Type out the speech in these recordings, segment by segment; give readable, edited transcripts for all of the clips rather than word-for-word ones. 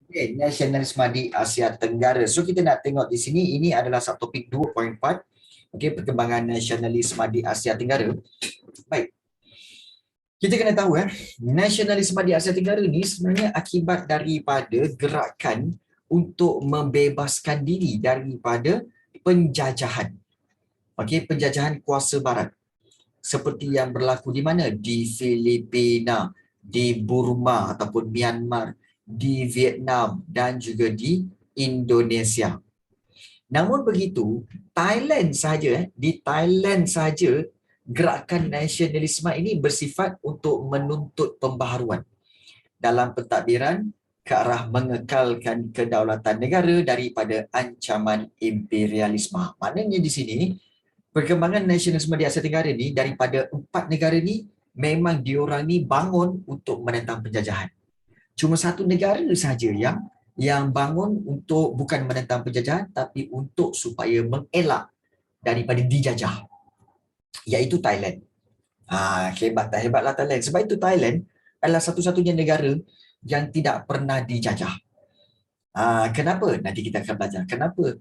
Okay, nasionalisme di Asia Tenggara. So kita nak tengok di sini, ini adalah subtopik 2.4. Okey, perkembangan nasionalisme di Asia Tenggara. Baik. Kita kena tahu nasionalisme di Asia Tenggara ni sebenarnya akibat daripada gerakan untuk membebaskan diri daripada penjajahan. Okey, penjajahan kuasa barat. Seperti yang berlaku di mana? Di Filipina, di Burma ataupun Myanmar, di Vietnam dan juga di Indonesia. Namun begitu, Thailand saja, di Thailand saja gerakan nasionalisme ini bersifat untuk menuntut pembaharuan dalam pentadbiran ke arah mengekalkan kedaulatan negara daripada ancaman imperialisme. Maknanya di sini perkembangan nasionalisme di Asia Tenggara ni daripada 4 negara ni memang diorang ni bangun untuk menentang penjajahan. Cuma satu negara saja yang bangun untuk bukan menentang penjajahan tapi untuk supaya mengelak daripada dijajah, iaitu Thailand. Hebatlah Thailand. Sebab itu Thailand adalah satu-satunya negara yang tidak pernah dijajah. Kenapa? Nanti kita akan belajar kenapa.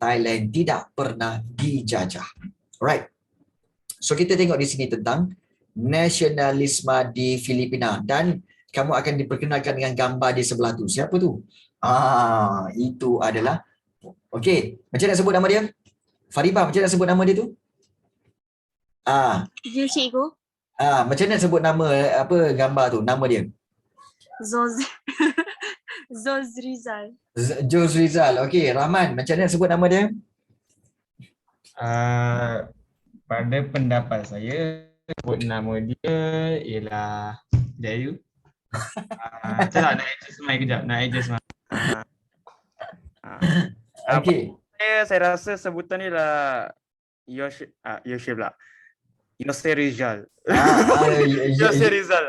Thailand tidak pernah dijajah. Alright. So kita tengok di sini tentang nasionalisme di Filipina dan kamu akan diperkenalkan dengan gambar di sebelah tu. Siapa tu? Itu adalah macam nak sebut nama dia? Faribah, macam nak sebut nama dia tu? Ya, cikgu. Macam nak sebut nama gambar tu, nama dia? Zos Rizal. Jos Rizal. Okey, Rahman, macam mana sebut nama dia? Pada pendapat saya, sebut nama dia ialah Jayu. Saya nak adjust mic kejap, Okey. Saya rasa sebutan ni lah Yoshi pula. Yose Rizal. Yose Rizal.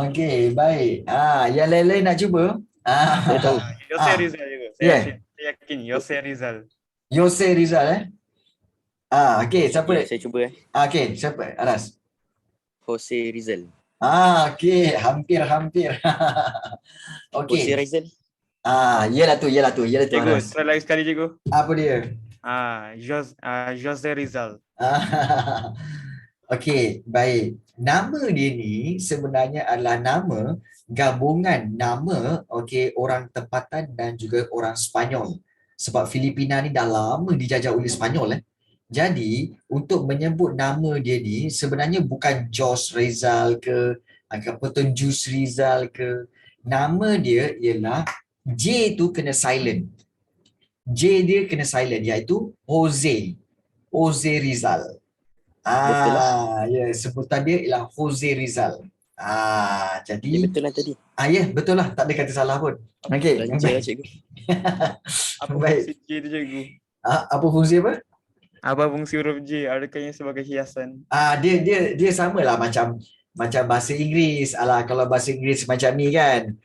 Okey, baik. Yang lain-lain nak cuba? Saya tahu. Yose Rizal juga. Saya yakin Yose Rizal. Yose Rizal okey, siapa? Saya cuba Okey, siapa? Aras. Jose Rizal. Okey, hampir. Okey. Jose Rizal. Iyalah tu. Cikgu, Aras. try lagi sekali cikgu. Apa dia? Jose Rizal. Okey, baik. Nama dia ni sebenarnya adalah nama gabungan nama orang tempatan dan juga orang Sepanyol. Sebab Filipina ni dah lama dijajah oleh Sepanyol. Jadi, untuk menyebut nama dia ni sebenarnya bukan Jos Rizal ke, ataupun Jus Rizal ke. Nama dia ialah J tu kena silent. J dia kena silent, iaitu Jose Rizal. Sebutan dia ialah Jose Rizal. Jadi betul lah tadi. Betul lah, tak ada kata salah pun. Okey. Lancar cikgu. Apa fungsi J tu cikgu? Apa fungsi apa? Apa fungsi huruf J? Adakah yang sebagai hiasan? Dia samalah macam bahasa Inggeris. Kalau bahasa Inggeris macam ni kan.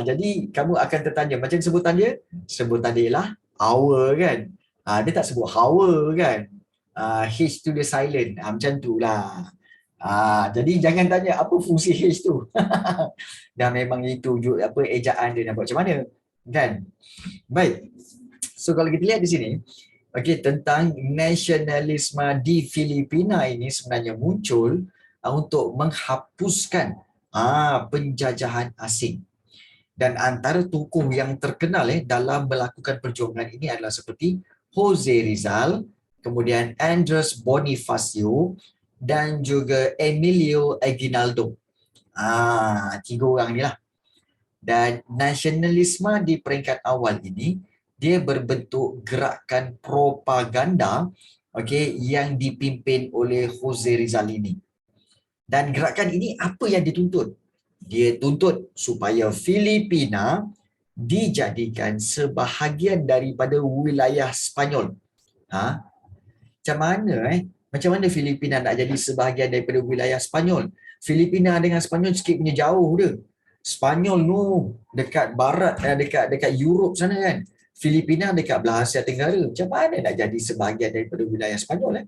Jadi kamu akan tertanya macam sebutan dia? Sebutan dia ialah our kan. Dia tak sebut our kan. H tu dia silent. Macam tu lah. Jadi jangan tanya apa fungsi H tu. Dah memang itu ejaan dia nak buat macam mana. Kan? Baik. So kalau kita lihat di sini, tentang nasionalisme di Filipina ini sebenarnya muncul untuk menghapuskan penjajahan asing. Dan antara tokoh yang terkenal dalam melakukan perjuangan ini adalah seperti Jose Rizal, kemudian Andres Bonifacio dan juga Emilio Aguinaldo. 3 orang ni lah. Dan nasionalisme di peringkat awal ini dia berbentuk gerakan propaganda yang dipimpin oleh Jose Rizal ini. Dan gerakan ini apa yang dituntut? Dia tuntut supaya Filipina dijadikan sebahagian daripada wilayah Sepanyol. Macam mana Filipina nak jadi sebahagian daripada wilayah Sepanyol? Filipina dengan Sepanyol sikit punya jauh dia. Sepanyol tu dekat barat, dekat Europe sana kan. Filipina dekat belah Asia Tenggara. Macam mana nak jadi sebahagian daripada wilayah Sepanyol?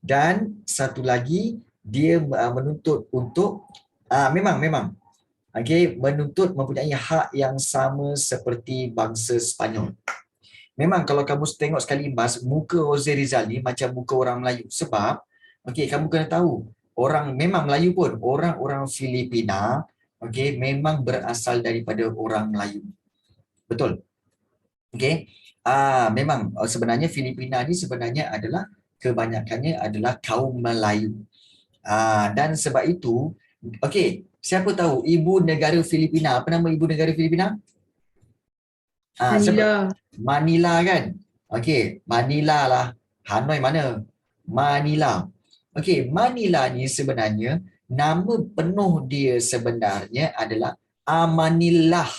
Dan satu lagi, dia menuntut untuk memang menuntut mempunyai hak yang sama seperti bangsa Sepanyol. Memang kalau kamu tengok sekali Mas, muka Jose Rizal ni macam muka orang Melayu. Sebab, kamu kena tahu, orang memang Melayu pun, orang-orang Filipina, memang berasal daripada orang Melayu. Betul? Memang sebenarnya Filipina ni sebenarnya adalah, kebanyakannya adalah kaum Melayu. Dan sebab itu, siapa tahu ibu negara Filipina? Apa nama ibu negara Filipina? Manila. Manila kan? Manila lah. Hanoi mana? Manila. Manila ni sebenarnya nama penuh dia sebenarnya adalah Amanillah.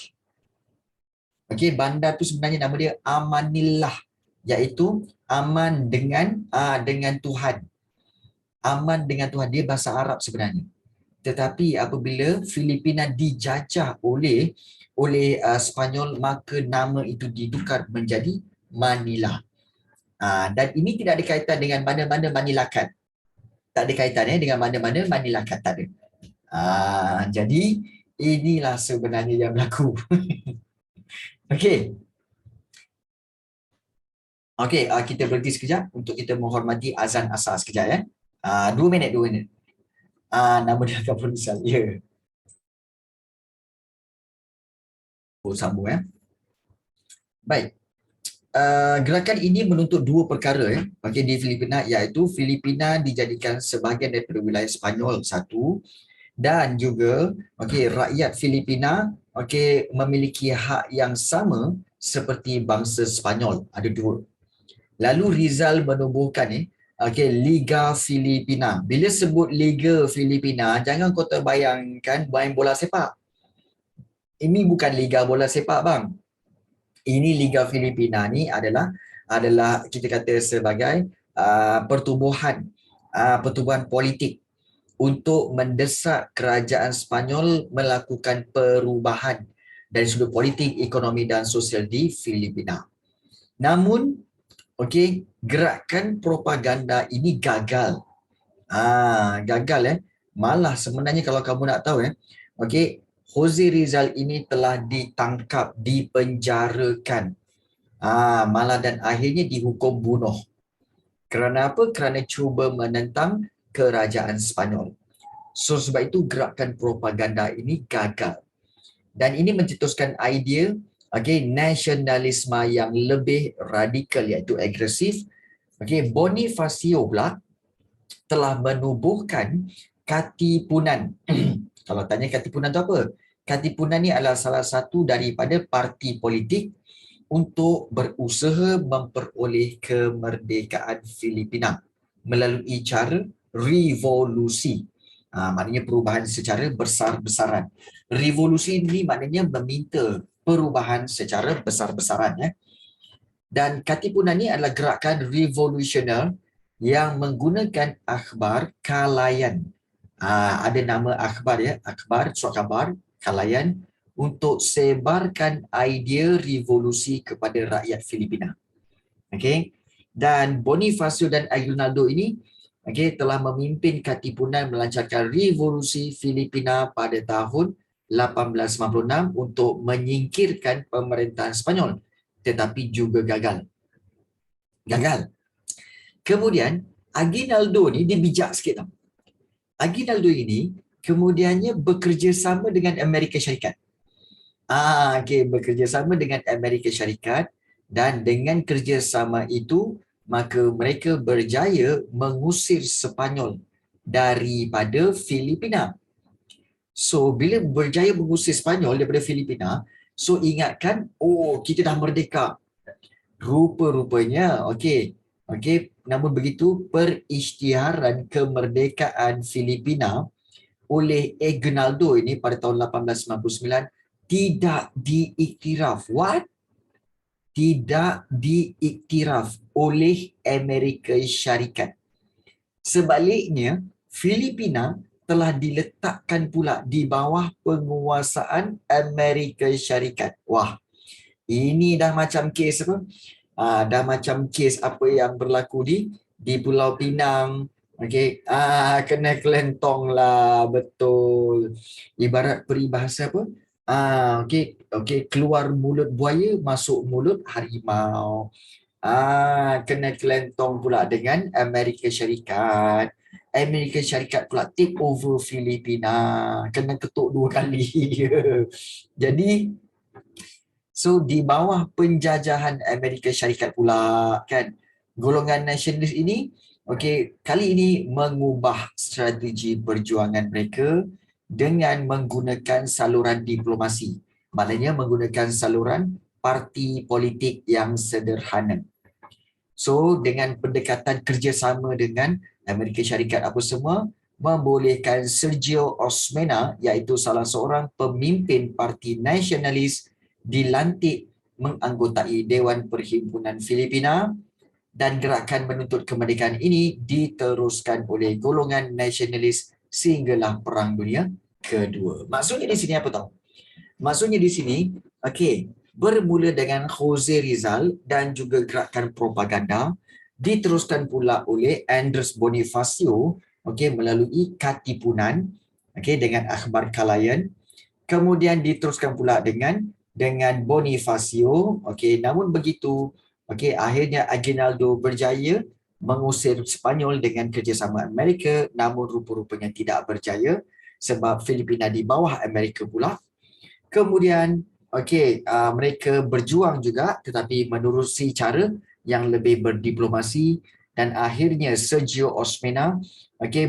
Bandar tu sebenarnya nama dia Amanillah, iaitu aman dengan Tuhan. Aman dengan Tuhan, dia bahasa Arab sebenarnya. Tetapi apabila Filipina dijajah oleh Sepanyol, maka nama itu ditukar menjadi Manila. Dan ini tidak ada kaitan dengan mana-mana Manilakat. Tak ada kaitannya dengan mana-mana Manilakat, tak ada. Jadi inilah sebenarnya yang berlaku. Kita berhenti sekejap untuk kita menghormati azan asar sekejap ya. 2 minit. Nama dia Kapul Rizal. Ya. Sambung ya. Baik. Gerakan ini menuntut dua perkara di Filipina, iaitu Filipina dijadikan sebahagian daripada wilayah Sepanyol, satu, dan juga rakyat Filipina memiliki hak yang sama seperti bangsa Sepanyol, ada dua. Lalu Rizal menubuhkan Liga Filipina. Bila sebut Liga Filipina, jangan kau terbayangkan main bola sepak. Ini bukan Liga bola sepak bang. Ini Liga Filipina ni adalah kita kata sebagai pertubuhan politik untuk mendesak kerajaan Sepanyol melakukan perubahan dari sudut politik, ekonomi dan sosial di Filipina. Namun, gerakan propaganda ini gagal. Gagal Malah sebenarnya kalau kamu nak tahu Jose Rizal ini telah ditangkap, dipenjarakan. Malah dan akhirnya dihukum bunuh. Kerana apa? Kerana cuba menentang kerajaan Sepanyol. So sebab itu gerakan propaganda ini gagal. Dan ini mencetuskan idea nasionalisme yang lebih radikal, iaitu agresif. Bonifacio pula telah menubuhkan Katipunan. Kalau tanya Katipunan tu apa? Katipunan ni adalah salah satu daripada parti politik untuk berusaha memperoleh kemerdekaan Filipina melalui cara revolusi. Maknanya perubahan secara besar-besaran. Revolusi ini maknanya meminta perubahan secara besar-besaran. Dan Katipunan ni adalah gerakan revolusioner yang menggunakan akhbar Kalayan. Ada nama akhbar akhbar, surat khabar, Kalayan, untuk sebarkan idea revolusi kepada rakyat Filipina. Dan Bonifacio dan Aguinaldo ini telah memimpin Katipunan melancarkan revolusi Filipina pada tahun 1896 untuk menyingkirkan pemerintahan Sepanyol, tetapi juga gagal. Kemudian Aguinaldo ni dia bijak sikit tau. Aguinaldo ini kemudiannya bekerjasama dengan Amerika Syarikat. Bekerjasama dengan Amerika Syarikat, dan dengan kerjasama itu maka mereka berjaya mengusir Sepanyol daripada Filipina. So bila berjaya mengusir Sepanyol daripada Filipina, so ingatkan, kita dah merdeka. Rupa-rupanya namun begitu, perisytiharan kemerdekaan Filipina oleh Aguinaldo ini pada tahun 1899 tidak diiktiraf. Tidak diiktiraf oleh Amerika Syarikat. Sebaliknya, Filipina telah diletakkan pula di bawah penguasaan Amerika Syarikat. Ini dah macam kes apa? Dah macam kes apa yang berlaku di Pulau Pinang, Okey, kena kelentong lah, betul. Ibarat peribahasa apa? Okey, okey, keluar mulut buaya, masuk mulut harimau. Kena kelentong pula dengan Amerika Syarikat. Amerika Syarikat pula take over Filipina. Kena ketuk 2 kali. Jadi, so di bawah penjajahan Amerika Syarikat pula kan, golongan nasionalis ini okey, kali ini mengubah strategi perjuangan mereka dengan menggunakan saluran diplomasi. Maknanya menggunakan saluran parti politik yang sederhana. So dengan pendekatan kerjasama dengan Amerika Syarikat apa semua, membolehkan Sergio Osmena iaitu salah seorang pemimpin parti nasionalis dilantik menganggotai Dewan Perhimpunan Filipina, dan gerakan menuntut kemerdekaan ini diteruskan oleh golongan nasionalis sehinggalah Perang Dunia Kedua. Maksudnya di sini apa tahu? Maksudnya di sini, okey, bermula dengan Jose Rizal dan juga gerakan propaganda, diteruskan pula oleh Andres Bonifacio, okey, melalui Katipunan, okey, dengan akhbar Kalayan. Kemudian diteruskan pula dengan Bonifacio, okey, namun begitu, okey, akhirnya Aguinaldo berjaya mengusir Sepanyol dengan kerjasama Amerika, namun rupa-rupanya tidak berjaya sebab Filipina di bawah Amerika pula. Kemudian mereka berjuang juga tetapi menerusi cara yang lebih berdiplomasi, dan akhirnya Sergio Osmena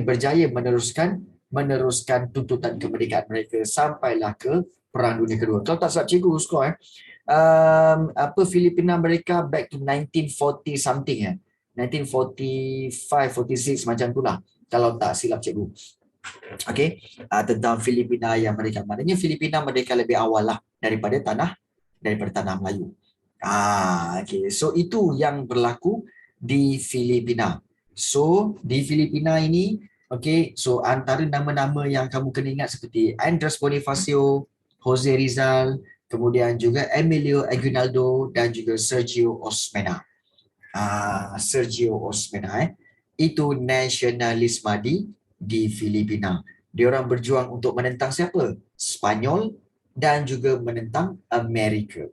berjaya meneruskan tuntutan kemerdekaan mereka sampailah ke Perang Dunia Kedua. Kalau tak salah cikgu skor Filipina mereka back to 1940 something 1945 46 macam itulah kalau tak silap cikgu. Okey, tentang Filipina yang merdeka. Maknanya Filipina merdeka lebih awal lah daripada tanah Melayu. Okey. So itu yang berlaku di Filipina. So di Filipina ini, okey, so antara nama-nama yang kamu kena ingat seperti Andres Bonifacio, Jose Rizal, kemudian juga Emilio Aguinaldo dan juga Sergio Osmena. Sergio Osmena itu nasionalisme di Filipina. Diorang berjuang untuk menentang siapa? Spanyol dan juga menentang Amerika.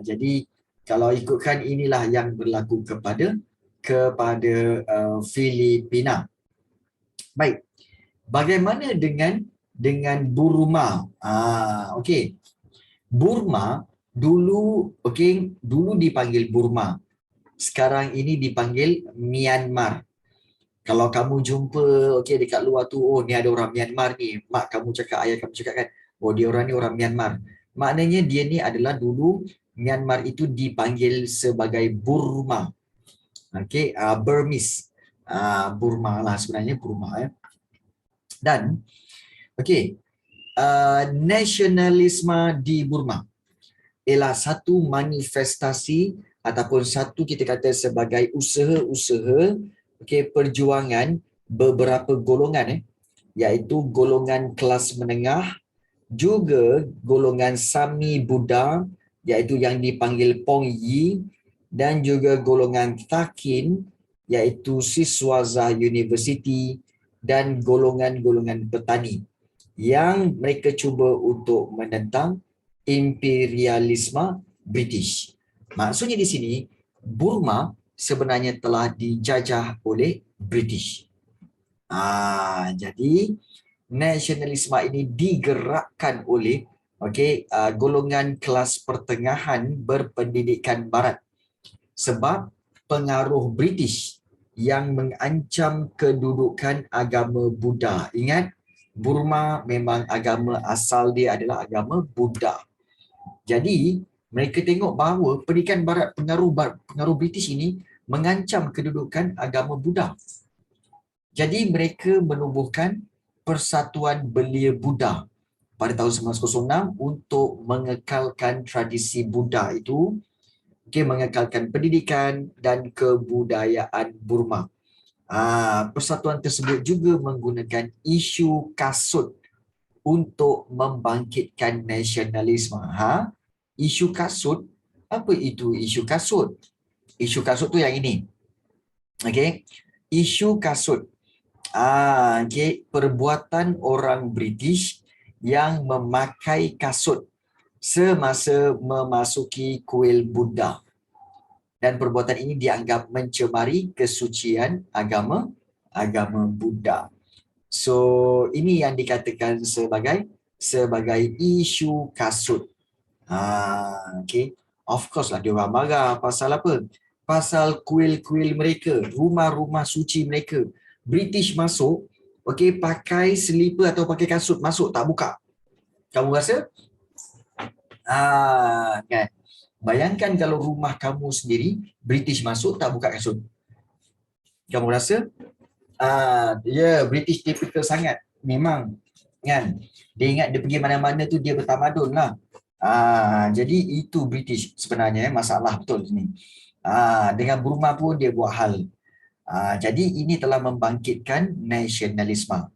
Jadi kalau ikutkan inilah yang berlaku kepada Filipina. Baik. Bagaimana dengan Burma? Okey. Burma dulu dipanggil Burma. Sekarang ini dipanggil Myanmar. Kalau kamu jumpa dekat luar tu, oh ni ada orang Myanmar ni, mak kamu cakap, ayah kamu cakap kan, oh dia orang ni orang Myanmar. Maknanya dia ni adalah dulu Myanmar itu dipanggil sebagai Burma. Burmese. Burma lah sebenarnya, Burma Dan nasionalisme di Burma ialah satu manifestasi ataupun satu kita kata sebagai usaha-usaha perjuangan beberapa golongan iaitu golongan kelas menengah, juga golongan Sami Buddha iaitu yang dipanggil Pongyi, dan juga golongan Takin iaitu Siswaza University, dan golongan-golongan petani yang mereka cuba untuk menentang imperialisme British. Maksudnya di sini Burma sebenarnya telah dijajah oleh British. Jadi nasionalisme ini digerakkan oleh golongan kelas pertengahan berpendidikan barat sebab pengaruh British yang mengancam kedudukan agama Buddha. Ingat, Burma memang agama asal dia adalah agama Buddha. Jadi mereka tengok bahawa pendidikan barat, pengaruh British ini mengancam kedudukan agama Buddha. Jadi mereka menubuhkan Persatuan Belia Buddha pada tahun 1906 untuk mengekalkan tradisi Buddha itu, mengekalkan pendidikan dan kebudayaan Burma. Persatuan tersebut juga menggunakan isu kasut untuk membangkitkan nasionalisme. Isu kasut, apa itu isu kasut? Isu kasut tu yang ini. Isu kasut. Okay. Perbuatan orang British yang memakai kasut semasa memasuki kuil Buddha. Dan perbuatan ini dianggap mencemari kesucian agama Buddha. So, ini yang dikatakan sebagai isu kasut. Okay. Of course lah dia orang marah pasal apa? Pasal kuil-kuil mereka, rumah-rumah suci mereka. British masuk, okay, pakai selipar atau pakai kasut masuk, tak buka. Kamu rasa? Kan? Bayangkan kalau rumah kamu sendiri, British masuk, tak buka kasut. Kamu rasa? British typical sangat. Memang. Kan? Dia ingat dia pergi mana-mana tu dia bertamadun lah. Jadi itu British sebenarnya masalah betul ni. Dengan Burma pun dia buat hal. Jadi ini telah membangkitkan nasionalisme.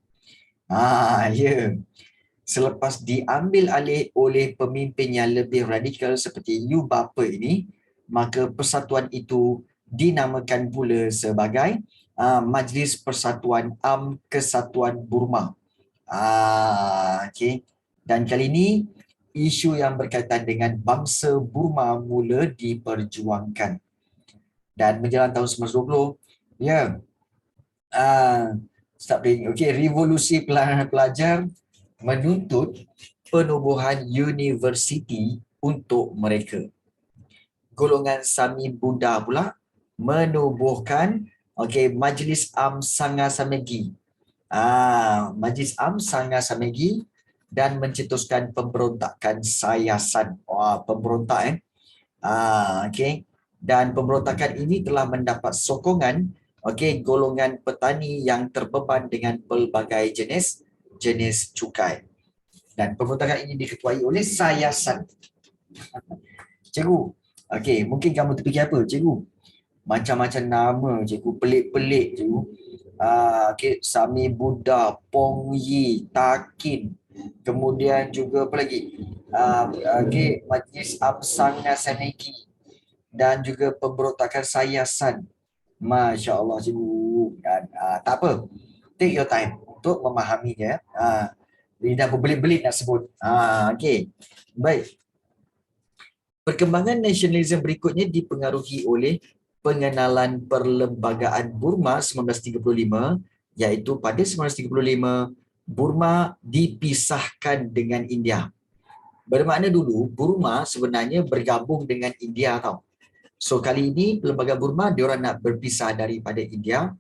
Selepas diambil alih oleh pemimpin yang lebih radikal seperti Yu Bapa ini, maka persatuan itu dinamakan pula sebagai Majlis Persatuan Kesatuan Burma. Okay. Dan kali ini isu yang berkaitan dengan bangsa Burma mula diperjuangkan. Dan menjelang tahun 1920, revolusi pelajar menuntut penubuhan universiti untuk mereka. Golongan Sami Buddha pula menubuhkan Majlis Sangha Samegi. Majlis Sangha Samegi dan mencetuskan pemberontakan Sayasan. Pemberontak Dan pemberontakan ini telah mendapat sokongan golongan petani yang terbeban dengan pelbagai jenis cukai. Dan pemberontakan ini diketuai oleh Sayasan. Cikgu, mungkin kamu terfikir apa, cikgu? Macam-macam nama, cikgu. Pelik-pelik, cikgu. Sami Buddha, Pong Yi, Takin. Kemudian juga apa lagi? Majlis Sangha Samegi. Dan juga pemberontakan Sayasan. Masya Allah, cikgu. Dan, tak apa. Take your time untuk memahaminya. Dia dah berbelit-belit nak sebut. Baik. Perkembangan nasionalisme berikutnya dipengaruhi oleh pengenalan Perlembagaan Burma 1935, iaitu pada 1935 Burma dipisahkan dengan India. Bermakna dulu Burma sebenarnya bergabung dengan India tau. So kali ini Perlembagaan Burma diorang nak berpisah daripada India,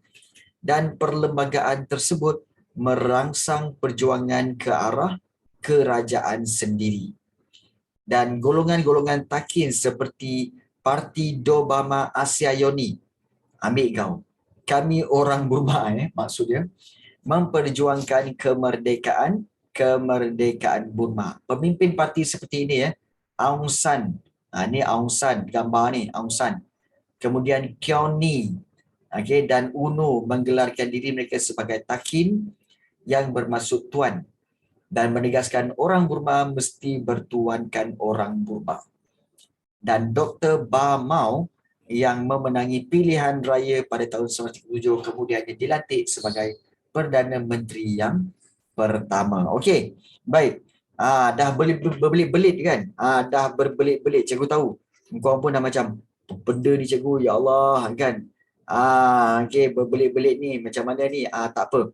dan perlembagaan tersebut merangsang perjuangan ke arah kerajaan sendiri. Dan golongan-golongan takin seperti Parti Dobama Asia Yoni, ambil kau, kami orang Burma maksudnya, memperjuangkan kemerdekaan Burma. Pemimpin parti seperti ini Aung San. Ni Aung San, gambar ni Aung San. Kemudian Kioni dan UNO menggelarkan diri mereka sebagai takin yang bermaksud tuan, dan menegaskan orang Burma mesti bertuankan orang Burma. Dan Dr. Ba Maw yang memenangi pilihan raya pada tahun 1937 kemudiannya dilantik sebagai Perdana Menteri yang pertama. Okey, baik. Dah berbelit-belit kan? Dah berbelit-belit, cikgu tahu. Kau pun dah macam, benda ni cikgu, ya Allah kan? Berbelit-belit ni macam mana ni? Tak apa.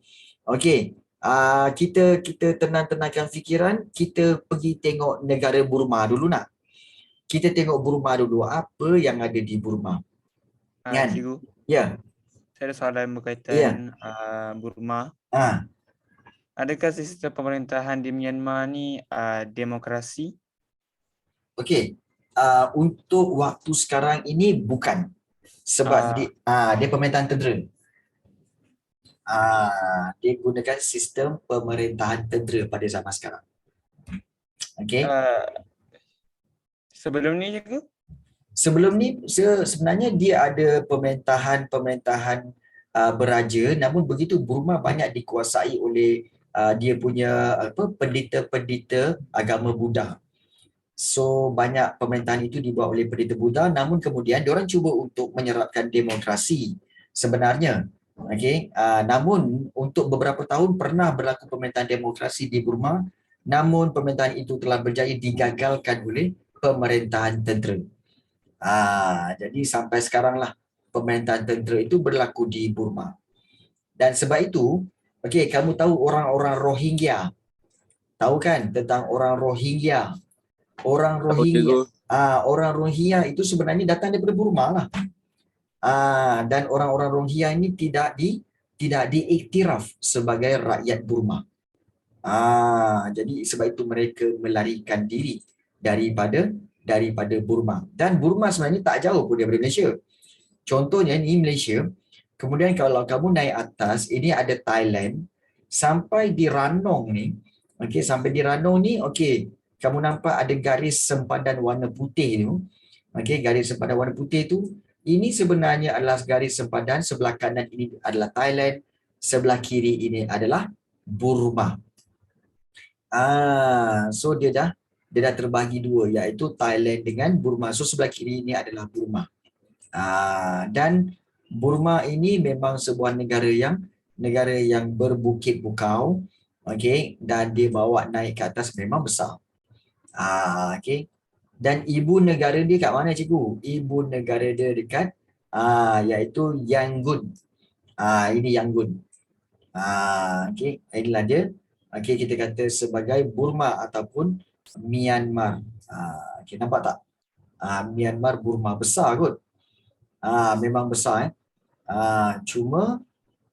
Kita tenang-tenangkan fikiran, kita pergi tengok negara Burma dulu nak. Kita tengok Burma dulu, apa yang ada di Burma. Kan? Cikgu, Ya. saya ada soalan berkaitan Burma. Adakah sistem pemerintahan di Myanmar ni demokrasi? Untuk waktu sekarang ini bukan. Sebab dia pemerintahan tentera. Dia gunakan sistem pemerintahan tentera pada zaman sekarang. Sebelum ni cikgu? Sebelum ni sebenarnya dia ada pemerintahan beraja, namun begitu Burma banyak dikuasai oleh dia punya pendeta-pendeta agama Buddha. So banyak pemerintahan itu dibuat oleh pendeta Buddha, namun kemudian diorang cuba untuk menyerapkan demokrasi sebenarnya. Okey, namun untuk beberapa tahun pernah berlaku pemerintahan demokrasi di Burma, namun pemerintahan itu telah berjaya digagalkan oleh pemerintahan tentera. Jadi sampai sekaranglah pemerintahan tentera itu berlaku di Burma. Dan sebab itu, okey, kamu tahu orang-orang Rohingya? Tahu kan tentang orang Rohingya? Orang Tahu Rohingya, cikgu. orang Rohingya itu sebenarnya datang daripada Burma lah. Dan orang-orang Rohingya ini tidak diiktiraf sebagai rakyat Burma. Jadi sebab itu mereka melarikan diri daripada Burma. Dan Burma sebenarnya tak jauh pun daripada Malaysia. Contohnya ni Malaysia. Kemudian kalau kamu naik atas, ini ada Thailand. Sampai di Ranong ni, okey, sampai di Ranong ni, okey, kamu nampak ada garis sempadan warna putih tu. Okey, garis sempadan warna putih tu, ini sebenarnya adalah garis sempadan. Sebelah kanan ini adalah Thailand, sebelah kiri ini adalah Burma. So dia dah terbagi dua, iaitu Thailand dengan Burma. So sebelah kiri ini adalah Burma. Dan Burma ini memang sebuah negara yang berbukit bukau, okey, dan dia bawa naik ke atas memang besar. Okey. Dan ibu negara dia kat mana cikgu? Ibu negara dia dekat iaitu Yangon. Ini Yangon. Okey, inilah dia. Okey, kita kata sebagai Burma ataupun Myanmar. Okey, nampak tak? Myanmar, Burma besar kot. Memang besar. Cuma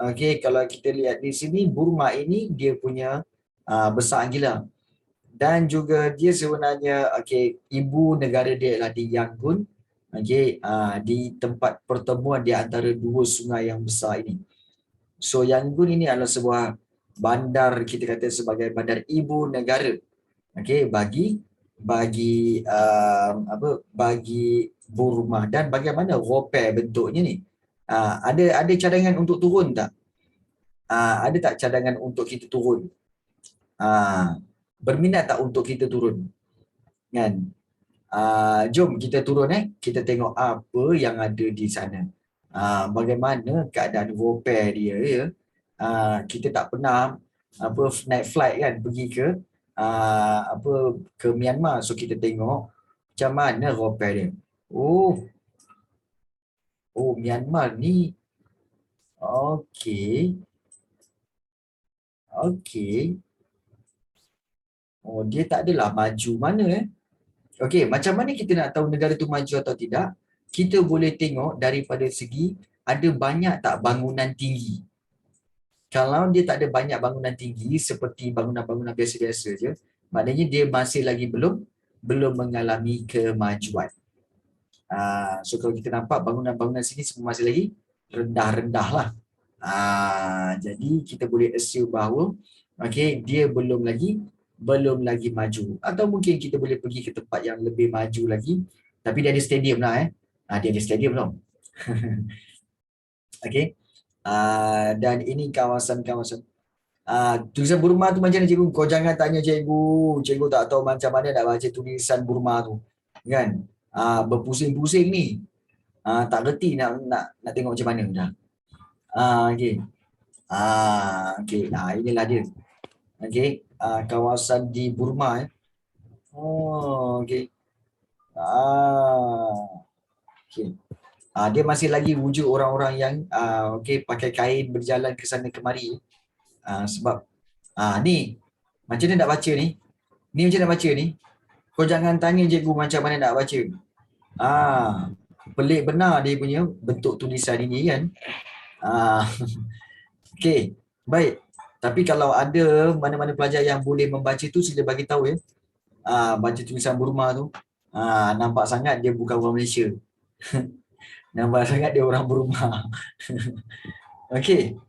okey, kalau kita lihat di sini, Burma ini dia punya besar gila. Dan juga dia sebenarnya, okey, ibu negara dia adalah di Yangon. Okey, di tempat pertemuan di antara dua sungai yang besar ini. So Yangon ini adalah sebuah bandar, kita kata sebagai bandar ibu negara. Okey, bagi Burma. Dan bagaimana repair bentuknya ni? Ada cadangan untuk turun tak? Ada tak cadangan untuk kita turun? Berminat tak untuk kita turun? Kan? Jom kita turun, kita tengok apa yang ada di sana. Bagaimana keadaan repair dia, ya. Kita tak pernah naik flight kan pergi ke Myanmar, so kita tengok macam mana repair dia. Myanmar ni okey. Dia tak adalah maju mana. Okey, macam mana kita nak tahu negara tu maju atau tidak? Kita boleh tengok daripada segi ada banyak tak bangunan tinggi. Kalau dia tak ada banyak bangunan tinggi seperti bangunan-bangunan biasa-biasa je, maknanya dia masih lagi belum mengalami kemajuan. So kalau kita nampak bangunan-bangunan sini semua masih lagi rendah-rendah lah. Jadi kita boleh assume bahawa dia belum lagi maju. Atau mungkin kita boleh pergi ke tempat yang lebih maju lagi, tapi dia ada stadium lah. Dia ada stadium tau. Okey. Dan ini kawasan-kawasan. Tulisan Burma tu macam mana cikgu? Kau jangan tanya cikgu. Cikgu tak tahu macam mana nak baca tulisan Burma tu. Kan? Berpusing-pusing ni. Tak reti nak tengok macam mana dah. Okey. Okey. Inilah dia. Okey. Kawasan di Burma. Okey. Okey. Dia masih lagi wujud orang-orang yang pakai kain berjalan ke sana kemari. Sebab ni macam mana nak baca ni? Ni macam mana nak baca ni? Kau jangan tanya cikgu macam mana nak baca. Pelik benar dia punya bentuk tulisan ini kan. Okey, baik. Tapi kalau ada mana-mana pelajar yang boleh membaca tu, sila bagi tahu ya. Baca tulisan Burma tu. Nampak sangat dia bukan orang Malaysia. Nampak sangat dia orang Burma. Okey.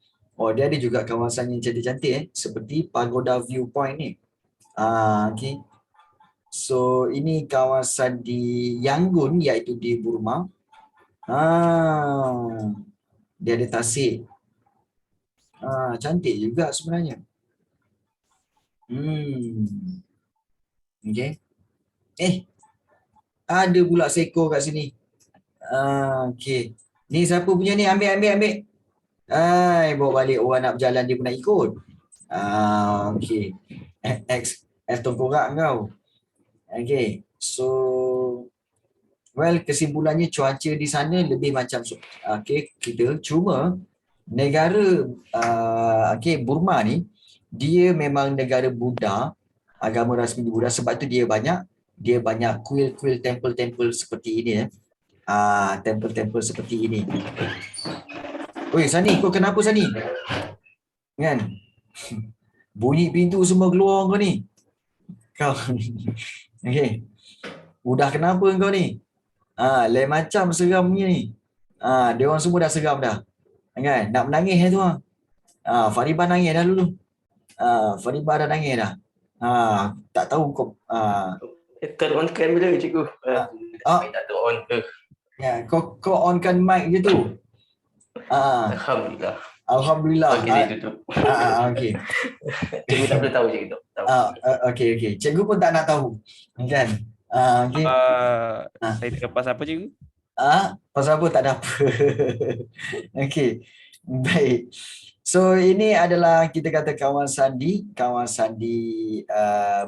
Dia ada juga kawasan yang cantik-cantik seperti Pagoda Viewpoint ni. Okey. So ini kawasan di Yangon, iaitu di Burma. Dia ada tasik. Cantik juga sebenarnya. Okey. Ada pula seekor kat sini. Okey. Ni siapa punya ni? Ambil. Bawa balik orang nak berjalan dia pun nak ikut. Okey. F tengkorak kau. Okey. So, well, kesimpulannya cuaca di sana lebih macam kita. Cuma negara Burma ni dia memang negara Buddha, agama rasmi Buddha, sebab tu dia banyak kuil-kuil, temple-temple seperti ini temple-temple seperti ini. Oi Sani, kau kenapa Sani? Kan? Bunyi pintu semua keluar kau ni. Kau. Okey. Udah kenapa kau ni? Lain macam seramnya ni. Dia orang semua dah seram dah. Kan? Nak menangis tu Faribah nangis dah dulu. Faribah dah nangis dah. Tak tahu kau Turn on cam bila cikgu? Tak turn on ke? ya, kau onkan mic je tu. Alhamdulillah. Alhamdulillah. Okey, dia tutup. Okey. Cikgu tak perlu tahu cikgu. Okey. Cikgu pun tak nak tahu. Kan? Okey. Saya terlepas apa cikgu? Pasal apa tak ada apa. Okey. Baik. So ini adalah kita kata kawasan di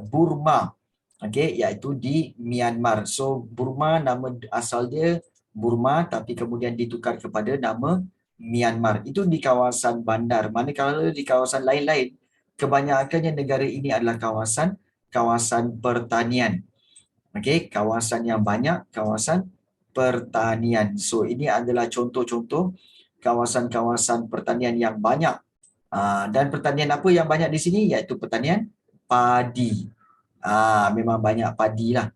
Burma. Okey, iaitu di Myanmar. So Burma nama asal dia Burma tapi kemudian ditukar kepada nama Myanmar. Itu di kawasan bandar. Manakala di kawasan lain-lain kebanyakannya negara ini adalah kawasan pertanian. Okey, kawasan yang banyak kawasan pertanian. So ini adalah contoh-contoh kawasan-kawasan pertanian yang banyak. Dan pertanian apa yang banyak di sini? Iaitu pertanian padi. Memang banyak padi lah.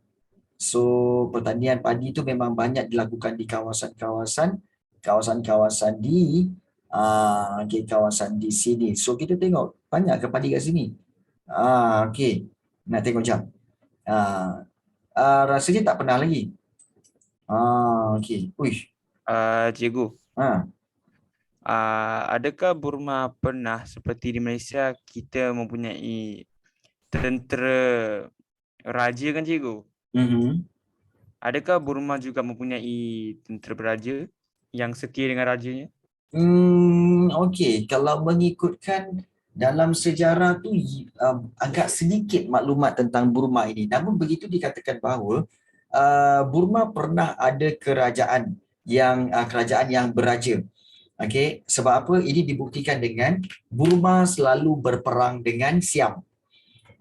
So pertanian padi itu memang banyak dilakukan di kawasan-kawasan di kawasan di sini. So kita tengok banyak ke padi kat sini. Okey. Nak tengok jap. Rasanya tak pernah lagi. Okey. Uish. Cikgu. Adakah Burma pernah seperti di Malaysia kita mempunyai tentera raja kan cikgu? Adakah Burma juga mempunyai tentera beraja yang setia dengan rajanya? Okey, kalau mengikutkan dalam sejarah tu agak sedikit maklumat tentang Burma ini. Namun begitu dikatakan bahawa Burma pernah ada kerajaan yang beraja. Okey, sebab apa? Ini dibuktikan dengan Burma selalu berperang dengan Siam.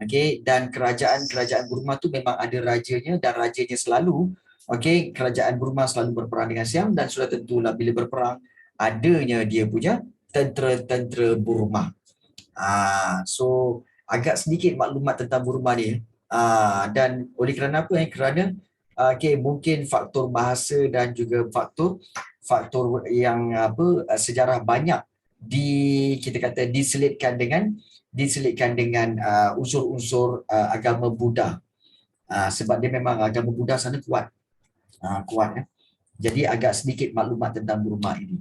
Okey, dan kerajaan Burma tu memang ada rajanya dan rajanya selalu kerajaan Burma selalu berperang dengan Siam dan sudah tentulah bila berperang adanya dia punya tentera Burma. So agak sedikit maklumat tentang Burma ni. Dan oleh kerana apa? Kerana mungkin faktor bahasa dan juga faktor yang sejarah banyak kita kata diselitkan dengan unsur-unsur agama Buddha. Sebab dia memang agama Buddha sana kuat. Jadi agak sedikit maklumat tentang Burma ini.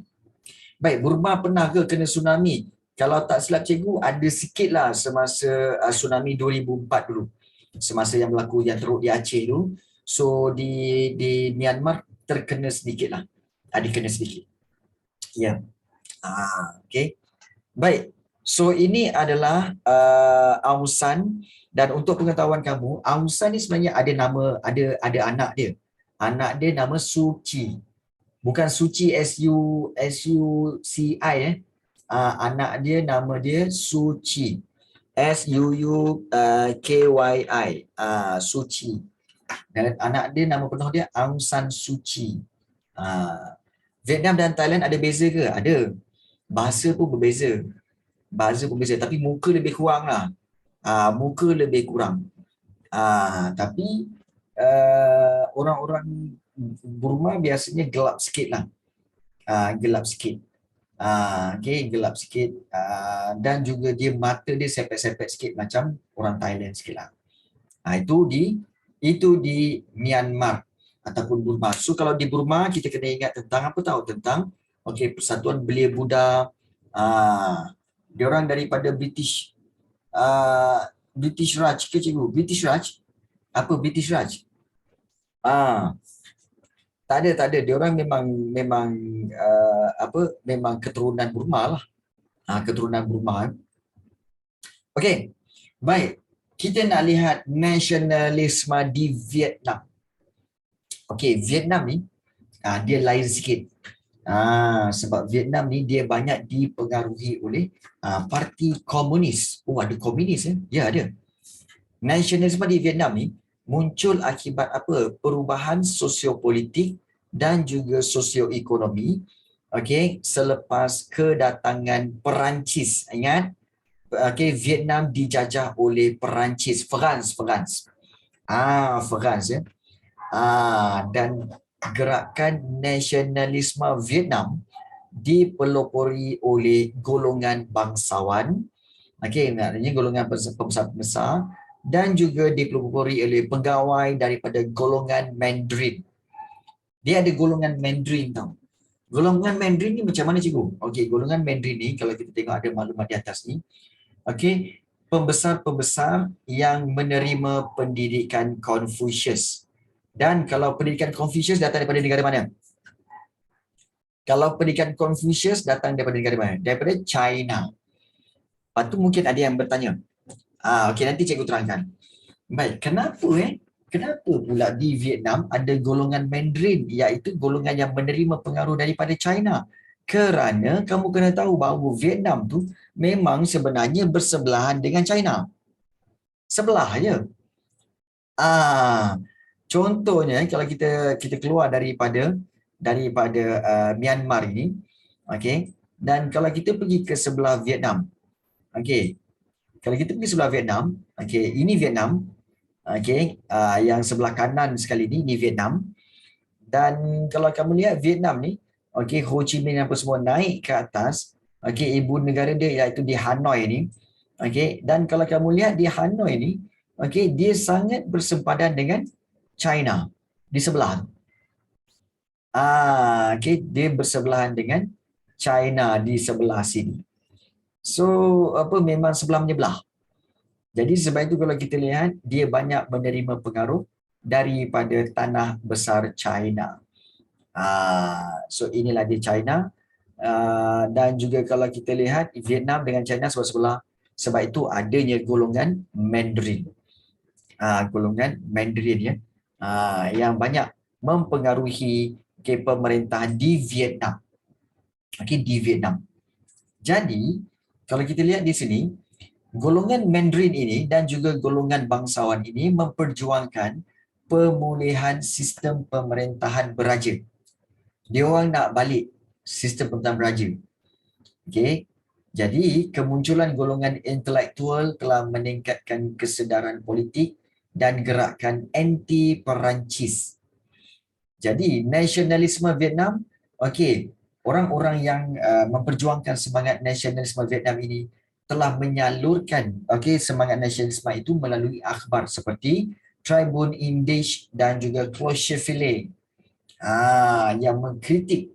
Baik, Burma pernah ke kena tsunami? Kalau tak silap cikgu, ada sikit lah semasa tsunami 2004 dulu. Semasa yang berlaku yang teruk di Aceh dulu. So di Myanmar terkena sedikit lah. Ada kena sedikit. Ya. Okey. Baik. So ini adalah Aung San, dan untuk pengetahuan kamu, Aung San ni sebenarnya ada nama, ada anak dia. Anak dia nama Suu Kyi. Bukan Suci SUCI anak dia nama dia Suu Kyi. SUUKYI. Suu Kyi. Dan anak dia nama penuh dia Aung San Suu Kyi. Vietnam dan Thailand ada beza ke? Ada. Bahasa pun berbeza. Tapi muka lebih kurang lah. Tapi orang-orang Burma biasanya gelap sikit lah. Gelap sikit. Gelap sikit. Dan juga dia mata dia sepet-sepet sikit macam orang Thailand sikit lah. Itu di Myanmar ataupun Burma. So kalau di Burma kita kena ingat tentang apa tahu? Tentang Persatuan Belia Buddha. Dia orang daripada British Raj ke cikgu? British Raj? Apa British Raj? Tak ada. Dia orang memang memang keturunan Burma lah. Keturunan Burma. Okey. Baik. Kita nak lihat nasionalisme di Vietnam. Okey, Vietnam ni dia lain sikit. Sebab Vietnam ni dia banyak dipengaruhi oleh parti komunis. Ada komunis ya? Ya, ada. Nasionalisme di Vietnam ni muncul akibat apa? Perubahan sosiopolitik dan juga sosioekonomi. Okey, selepas kedatangan Perancis. Ingat? Okey, Vietnam dijajah oleh Perancis, France. France ya. Dan gerakan nasionalisme Vietnam dipelopori oleh golongan bangsawan. Okey, maknanya golongan pembesar dan juga dipelopori oleh pegawai daripada golongan Mandarin. Dia ada golongan Mandarin tau. Golongan Mandarin ni macam mana cikgu? Okey, golongan Mandarin ni kalau kita tengok ada maklumat di atas ni. Okey, pembesar-pembesar yang menerima pendidikan Confucius. Dan kalau pendidikan Confucius datang daripada negara mana? Kalau pendidikan Confucius datang daripada negara mana? Daripada China. Lepas tu mungkin ada yang bertanya. Okey, nanti cikgu terangkan. Baik, Kenapa pula di Vietnam ada golongan Mandarin, iaitu golongan yang menerima pengaruh daripada China? Kerana kamu kena tahu bahawa Vietnam tu memang sebenarnya bersebelahan dengan China. Sebelah je. Contohnya kalau kita keluar daripada Myanmar ini, okey, dan kalau kita pergi ke sebelah Vietnam, okey, kalau kita pergi sebelah Vietnam, okey, ini Vietnam, okey, yang sebelah kanan sekali ni Vietnam. Dan kalau kamu lihat Vietnam ni, okey, Ho Chi Minh apa semua naik ke atas, okey, ibu negara dia iaitu di Hanoi ni, okey, dan kalau kamu lihat di Hanoi ni, okey, dia sangat bersempadan dengan China di sebelah. Okey, dia bersebelahan dengan China di sebelah sini. So, memang sebelah menyebelah. Jadi sebab itu kalau kita lihat dia banyak menerima pengaruh daripada tanah besar China. So inilah dia China. Dan juga kalau kita lihat Vietnam dengan China sebelah-sebelah, sebab itu adanya golongan Mandarin. Golongan Mandarin ya. Yang banyak mempengaruhi pemerintahan di Vietnam. Okey, di Vietnam. Jadi kalau kita lihat di sini, golongan Mandarin ini dan juga golongan bangsawan ini memperjuangkan pemulihan sistem pemerintahan beraja. Dia orang nak balik sistem pemerintahan beraja. Okey. Jadi kemunculan golongan intelektual telah meningkatkan kesedaran politik dan gerakan anti Perancis. Jadi nasionalisme Vietnam, okey, orang-orang yang memperjuangkan semangat nasionalisme Vietnam ini telah menyalurkan semangat nasionalisme itu melalui akhbar seperti Tribune Indische dan juga Clocher Filet yang mengkritik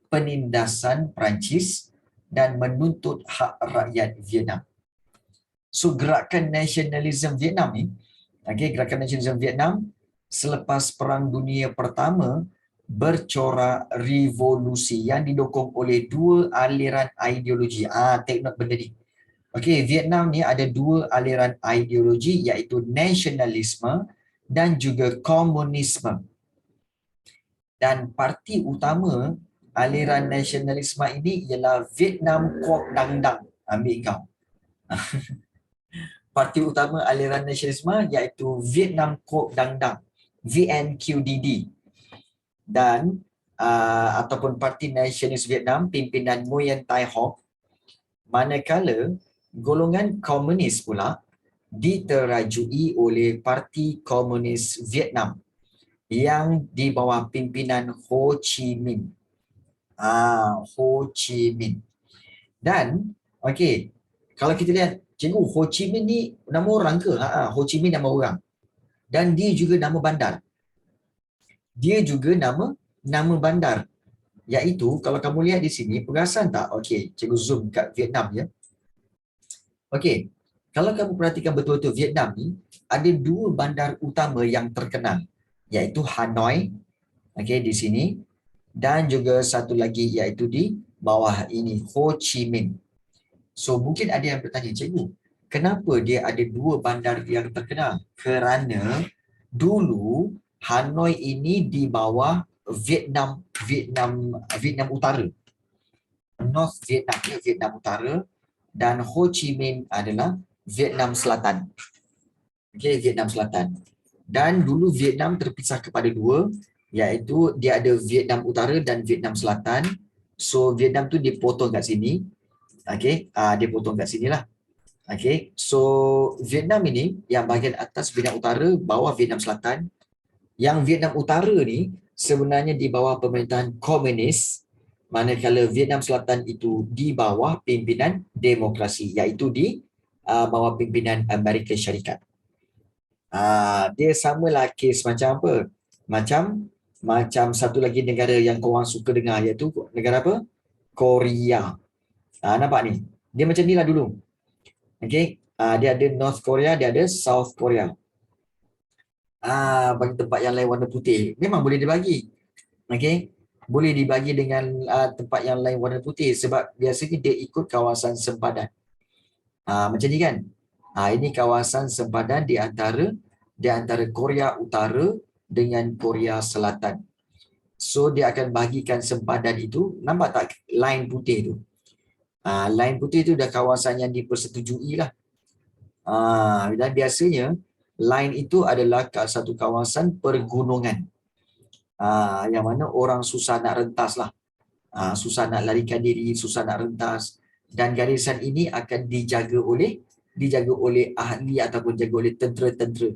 penindasan Perancis dan menuntut hak rakyat Vietnam. So gerakan nasionalisme Vietnam ni, gerakan nasionalisme Vietnam selepas Perang Dunia Pertama bercorak revolusi yang didukung oleh dua aliran ideologi. Take note benda ni. Okey, Vietnam ni ada dua aliran ideologi iaitu nasionalisme dan juga komunisme. Dan parti utama aliran nasionalisme ini ialah Vietnam Quoc Dang Dang. Ambil kau. Parti utama aliran nasionalisme iaitu Vietnam Quoc Dang Dang. VNQDD. Dan ataupun Parti Nasionalis Vietnam pimpinan Nguyen Tai Hoc. Manakala golongan komunis pula diterajui oleh Parti Komunis Vietnam yang di bawah pimpinan Ho Chi Minh. Ho Chi Minh. Dan okey, kalau kita lihat, cikgu, Ho Chi Minh ni nama orang ke? Ho Chi Minh nama orang. Dan dia juga nama bandar. Dia juga nama bandar. Iaitu kalau kamu lihat di sini, perasan tak? Okey, cikgu zoom kat Vietnam ya. Okey, kalau kamu perhatikan betul-betul Vietnam ni ada dua bandar utama yang terkenal, iaitu Hanoi Okey, di sini. Dan juga satu lagi iaitu di bawah ini, Ho Chi Minh. So mungkin ada yang bertanya, cikgu, kenapa dia ada dua bandar yang terkenal? Kerana dulu Hanoi ini di bawah Vietnam Utara. North Vietnam ni Vietnam Utara dan Ho Chi Minh adalah Vietnam Selatan. Okey, Vietnam Selatan. Dan dulu Vietnam terpisah kepada dua, iaitu dia ada Vietnam Utara dan Vietnam Selatan. So Vietnam tu dipotong kat sini. Okey, dia potong kat sinilah. Okey, so Vietnam ini yang bahagian atas Vietnam Utara, bawah Vietnam Selatan. Yang Vietnam Utara ni sebenarnya di bawah pemerintahan komunis, manakala Vietnam Selatan itu di bawah pimpinan demokrasi, iaitu di bawah pimpinan Amerika Syarikat. Dia samalah kes macam apa? Macam satu lagi negara yang korang suka dengar, iaitu negara apa? Korea. Nampak ni? Dia macam ni lah dulu. Okay? Dia ada North Korea, dia ada South Korea. Bagi tempat yang lain warna putih. Memang boleh dibagi. Okay? Boleh dibagi dengan tempat yang lain warna putih sebab biasanya dia ikut kawasan sempadan. Macam ni kan? Ini kawasan sempadan di antara Korea Utara dengan Korea Selatan. So dia akan bahagikan sempadan itu. Nampak tak line putih tu? Line putih itu dah kawasan yang dipersetujui lah. Dan biasanya line itu adalah satu kawasan pergunungan. Yang mana orang susah nak rentas lah. Susah nak larikan diri, susah nak rentas. Dan garisan ini akan dijaga oleh ahli ataupun jaga oleh tentera-tentera.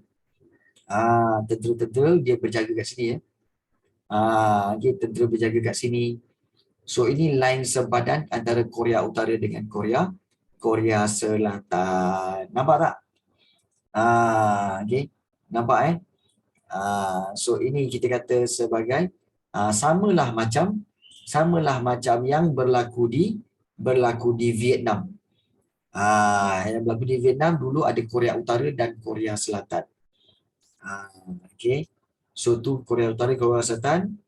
Tentera-tentera dia berjaga kat sini ya. Tentera berjaga kat sini. So ini line sempadan antara Korea Utara dengan Korea Selatan. Nampak tak? Nampak so ini kita kata sebagai samalah macam yang berlaku di Vietnam. Yang berlaku di Vietnam dulu ada Korea Utara dan Korea Selatan. So tu Korea Utara, Korea Selatan.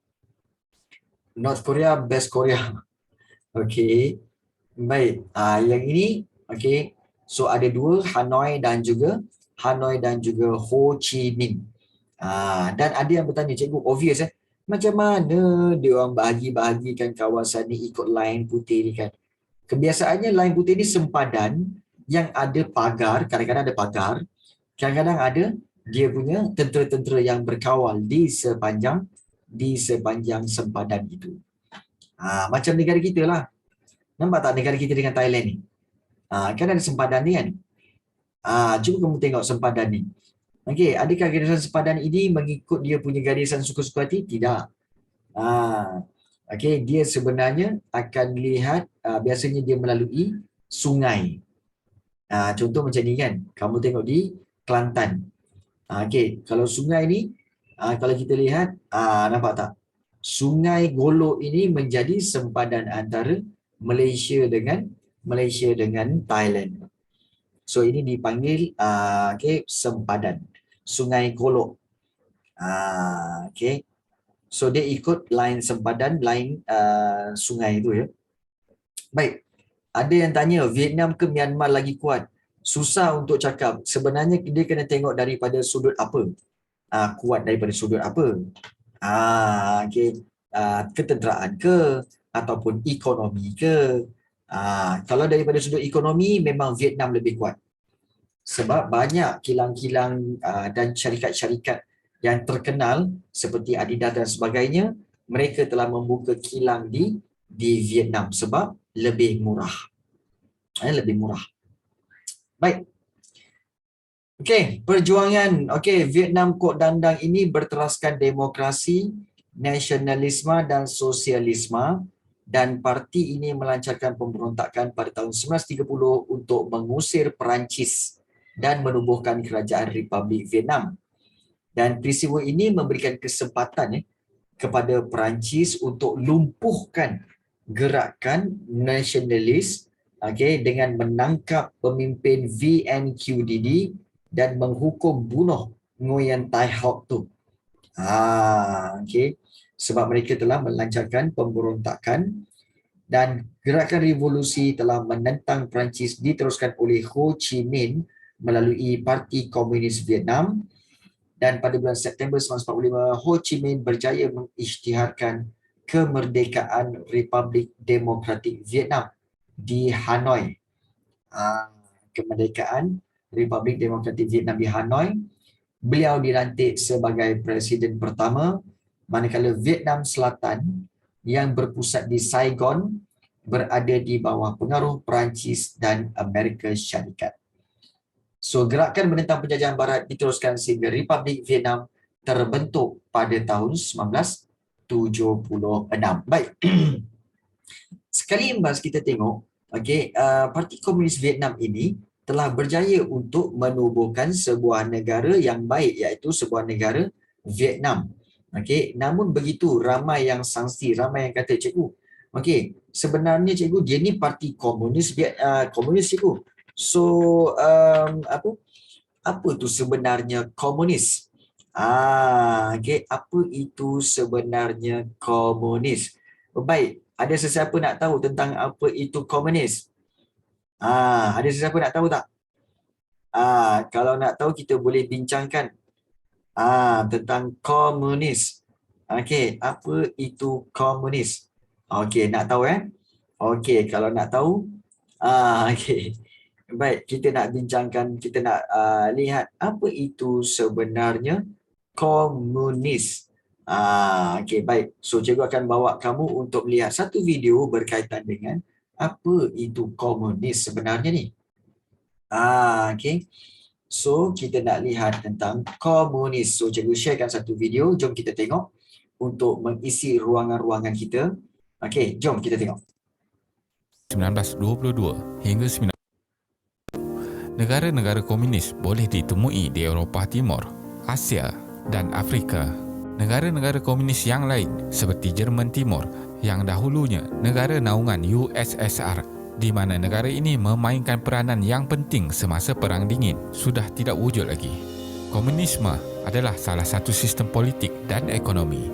North Korea, best Korea. Okey. Baik. Yang ini so ada dua, Hanoi dan juga Ho Chi Minh. Dan ada yang bertanya, cikgu, obvious macam mana dia orang bahagikan kawasan ni ikut line putih ni kan? Kebiasaannya line putih ni sempadan yang ada pagar, kadang-kadang ada pagar, kadang-kadang ada dia punya tentera-tentera yang berkawal di sepanjang sempadan itu. Macam negara kita lah. Nampak tak negara kita dengan Thailand ni? Kan ada sempadan ni kan? Cuba kamu tengok sempadan ni. Okey, adakah garisan sempadan ini mengikut dia punya garisan suka-suka hati? Tidak. Dia sebenarnya akan lihat biasanya dia melalui sungai. Contoh macam ni kan. Kamu tengok di Kelantan. Kalau sungai ni, kalau kita lihat, nampak tak? Sungai Golok ini menjadi sempadan antara Malaysia dengan Thailand. So ini dipanggil sempadan Sungai Golok. So dia ikut line sempadan, line sungai itu ya. Baik. Ada yang tanya, Vietnam ke Myanmar lagi kuat? Susah untuk cakap. Sebenarnya dia kena tengok daripada sudut apa. Kuat daripada sudut apa. Ketenteraan ke ataupun ekonomi ke. Kalau daripada sudut ekonomi memang Vietnam lebih kuat. Sebab banyak kilang-kilang dan syarikat-syarikat yang terkenal seperti Adidas dan sebagainya, mereka telah membuka kilang di Vietnam sebab lebih murah. Lebih murah. Baik. Perjuangan Vietnam Kod Dandang ini berteraskan demokrasi, nasionalisme dan sosialisme, dan parti ini melancarkan pemberontakan pada tahun 1930 untuk mengusir Perancis dan menubuhkan kerajaan Republik Vietnam. Dan peristiwa ini memberikan kesempatan kepada Perancis untuk lumpuhkan gerakan nasionalis dengan menangkap pemimpin VNQDD dan menghukum bunuh Nguyen Tai Hoc tu. sebab mereka telah melancarkan pemberontakan dan gerakan revolusi telah menentang Perancis diteruskan oleh Ho Chi Minh melalui Parti Komunis Vietnam, dan pada bulan September 1945 Ho Chi Minh berjaya mengisytiharkan kemerdekaan Republik Demokratik Vietnam di Hanoi. Kemerdekaan Republik Demokratik Vietnam di Hanoi. Beliau dilantik sebagai presiden pertama, manakala Vietnam Selatan yang berpusat di Saigon berada di bawah pengaruh Perancis dan Amerika Syarikat. So, gerakan menentang penjajahan barat diteruskan sehingga Republik Vietnam terbentuk pada tahun 1976. Baik. Sekali imbas kita tengok, Parti Komunis Vietnam ini telah berjaya untuk menubuhkan sebuah negara yang baik, iaitu sebuah negara Vietnam. Namun begitu ramai yang sangsi, ramai yang kata, cikgu, sebenarnya cikgu, dia ni parti komunis, komunis cikgu. So apa itu sebenarnya komunis? Apa itu sebenarnya komunis? Baik, ada sesiapa nak tahu tentang apa itu komunis? Ada sesiapa nak tahu tak? Kalau nak tahu, kita boleh bincangkan tentang komunis. Apa itu komunis? Nak tahu kalau nak tahu, baik, kita nak bincangkan, kita nak lihat apa itu sebenarnya komunis. Baik. So, cikgu akan bawa kamu untuk melihat satu video berkaitan dengan apa itu komunis sebenarnya ni. So, kita nak lihat tentang komunis. So, cikgu sharekan satu video. Jom kita tengok untuk mengisi ruangan-ruangan kita. Jom kita tengok. 1922 hingga 19... Negara-negara komunis boleh ditemui di Eropah Timur, Asia dan Afrika. Negara-negara komunis yang lain seperti Jerman Timur yang dahulunya negara naungan USSR, di mana negara ini memainkan peranan yang penting semasa Perang Dingin, sudah tidak wujud lagi. Komunisme adalah salah satu sistem politik dan ekonomi.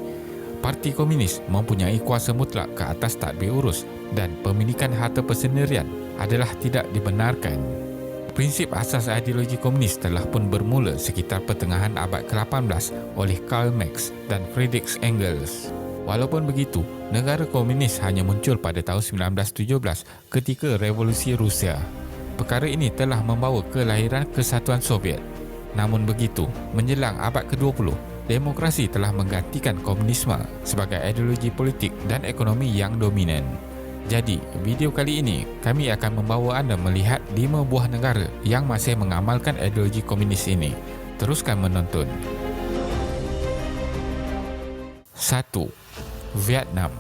Parti Komunis mempunyai kuasa mutlak ke atas tadbir urus dan pemilikan harta persendirian adalah tidak dibenarkan. Prinsip asas ideologi komunis telah pun bermula sekitar pertengahan abad ke-18 oleh Karl Marx dan Friedrich Engels. Walaupun begitu, negara komunis hanya muncul pada tahun 1917 ketika Revolusi Rusia. Perkara ini telah membawa kelahiran Kesatuan Soviet. Namun begitu, menjelang abad ke-20, demokrasi telah menggantikan komunisme sebagai ideologi politik dan ekonomi yang dominan. Jadi, video kali ini kami akan membawa anda melihat 5 buah negara yang masih mengamalkan ideologi komunis ini. Teruskan menonton. 1. Vietnam.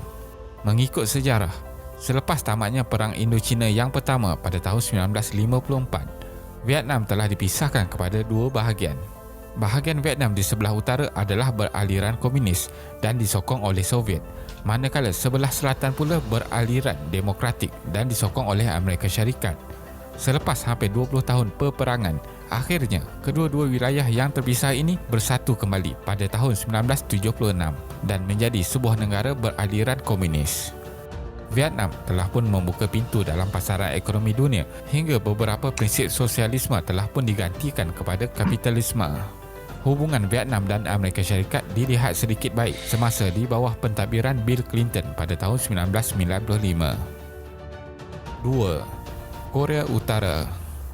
Mengikut sejarah, selepas tamatnya Perang Indochina yang pertama pada tahun 1954, Vietnam telah dipisahkan kepada dua bahagian. Bahagian Vietnam di sebelah utara adalah beraliran komunis dan disokong oleh Soviet, manakala sebelah selatan pula beraliran demokratik dan disokong oleh Amerika Syarikat. Selepas hampir 20 tahun peperangan, akhirnya kedua-dua wilayah yang terpisah ini bersatu kembali pada tahun 1976 dan menjadi sebuah negara beraliran komunis. Vietnam telah pun membuka pintu dalam pasaran ekonomi dunia hingga beberapa prinsip sosialisme telah pun digantikan kepada kapitalisme. Hubungan Vietnam dan Amerika Syarikat dilihat sedikit baik semasa di bawah pentadbiran Bill Clinton pada tahun 1995. 2. Korea Utara.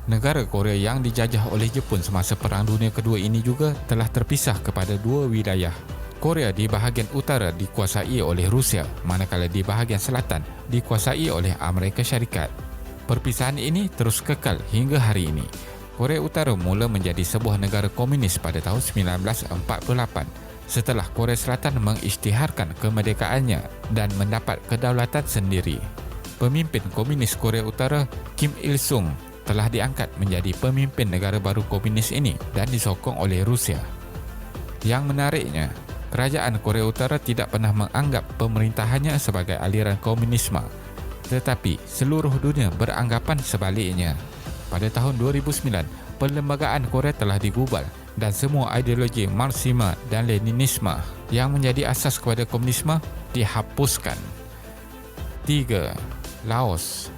Negara Korea yang dijajah oleh Jepun semasa Perang Dunia Kedua ini juga telah terpisah kepada dua wilayah. Korea di bahagian utara dikuasai oleh Rusia, manakala di bahagian selatan dikuasai oleh Amerika Syarikat. Perpisahan ini terus kekal hingga hari ini. Korea Utara mula menjadi sebuah negara komunis pada tahun 1948 setelah Korea Selatan mengisytiharkan kemerdekaannya dan mendapat kedaulatan sendiri. Pemimpin komunis Korea Utara, Kim Il-sung, telah diangkat menjadi pemimpin negara baru komunis ini dan disokong oleh Rusia. Yang menariknya, kerajaan Korea Utara tidak pernah menganggap pemerintahannya sebagai aliran komunisme, tetapi seluruh dunia beranggapan sebaliknya. Pada tahun 2009, perlembagaan Korea telah digubal dan semua ideologi Marxisme dan Leninisme yang menjadi asas kepada komunisme dihapuskan. 3. Laos.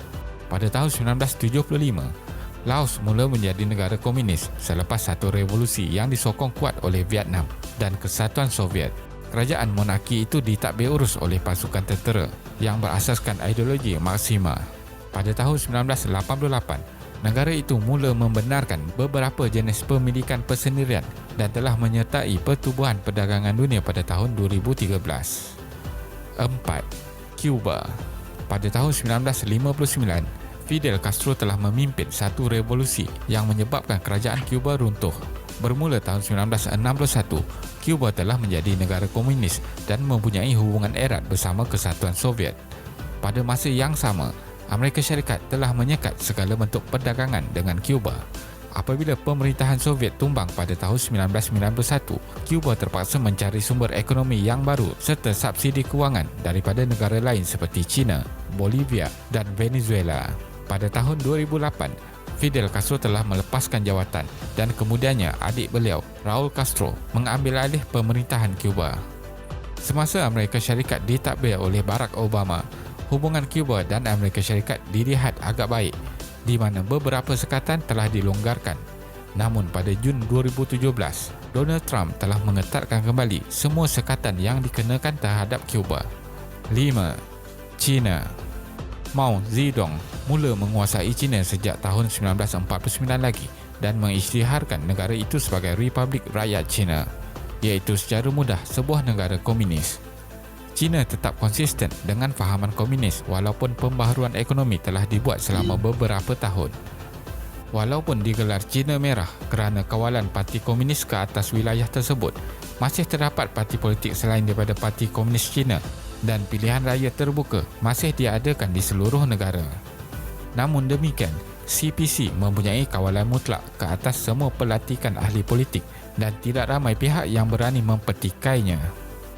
Pada tahun 1975, Laos mula menjadi negara komunis selepas satu revolusi yang disokong kuat oleh Vietnam dan Kesatuan Soviet. Kerajaan monarki itu ditadbir urus oleh pasukan tentera yang berasaskan ideologi Marxisme. Pada tahun 1988, negara itu mula membenarkan beberapa jenis pemilikan persendirian dan telah menyertai pertubuhan perdagangan dunia pada tahun 2013. 4. Cuba. Pada tahun 1959, Fidel Castro telah memimpin satu revolusi yang menyebabkan kerajaan Cuba runtuh. Bermula tahun 1961, Cuba telah menjadi negara komunis dan mempunyai hubungan erat bersama Kesatuan Soviet. Pada masa yang sama, Amerika Syarikat telah menyekat segala bentuk perdagangan dengan Cuba. Apabila pemerintahan Soviet tumbang pada tahun 1991, Cuba terpaksa mencari sumber ekonomi yang baru serta subsidi kewangan daripada negara lain seperti China, Bolivia dan Venezuela. Pada tahun 2008, Fidel Castro telah melepaskan jawatan dan kemudiannya adik beliau, Raul Castro, mengambil alih pemerintahan Cuba. Semasa Amerika Syarikat ditadbir oleh Barack Obama, hubungan Cuba dan Amerika Syarikat dilihat agak baik, di mana beberapa sekatan telah dilonggarkan. Namun pada Jun 2017, Donald Trump telah mengetatkan kembali semua sekatan yang dikenakan terhadap Cuba. 5. China. Mao Zedong mula menguasai China sejak tahun 1949 lagi dan mengisytiharkan negara itu sebagai Republik Rakyat China, iaitu secara mudah sebuah negara komunis. China tetap konsisten dengan fahaman komunis walaupun pembaharuan ekonomi telah dibuat selama beberapa tahun. Walaupun digelar China Merah kerana kawalan parti komunis ke atas wilayah tersebut, masih terdapat parti politik selain daripada Parti Komunis China dan pilihan raya terbuka masih diadakan di seluruh negara. Namun demikian, CPC mempunyai kawalan mutlak ke atas semua pelatikan ahli politik dan tidak ramai pihak yang berani mempertikainya.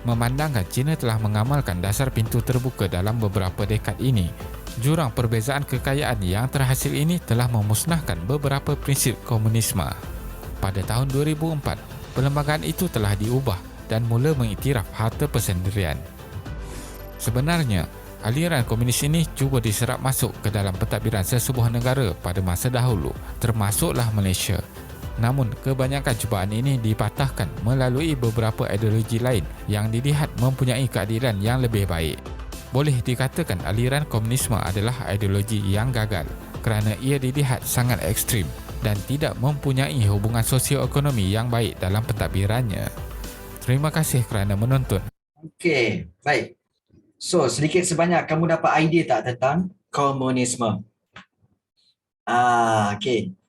Memandangkan China telah mengamalkan dasar pintu terbuka dalam beberapa dekad ini, jurang perbezaan kekayaan yang terhasil ini telah memusnahkan beberapa prinsip komunisme. Pada tahun 2004, perlembagaan itu telah diubah dan mula mengiktiraf harta persendirian. Sebenarnya, aliran komunis ini cuba diserap masuk ke dalam pentadbiran sesebuah negara pada masa dahulu, termasuklah Malaysia. Namun, kebanyakan cubaan ini dipatahkan melalui beberapa ideologi lain yang dilihat mempunyai keadilan yang lebih baik. Boleh dikatakan aliran komunisme adalah ideologi yang gagal kerana ia dilihat sangat ekstrim dan tidak mempunyai hubungan sosioekonomi yang baik dalam pentadbirannya. Terima kasih kerana menonton. Okey, baik. So, sedikit sebanyak kamu dapat idea tak tentang komunisme? Okey.